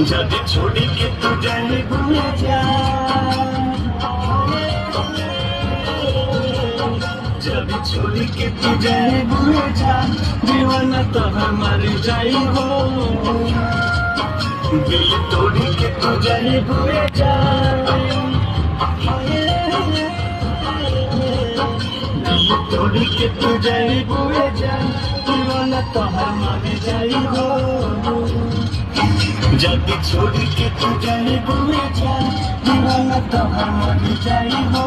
जब छोड़ के तू जाए भूल जा, जब छोड़ के तू जाए भूल जा, दीवाना तो हमार जाई हो। दिल तोड़ के तू जाए भूल जा, दिल तोड़ के तू जाए भूल जा, दीवाना तो हमार जाई हो। जब छोड़ के तू जाए भूल जा, दीवाना तो हमार जाई हो।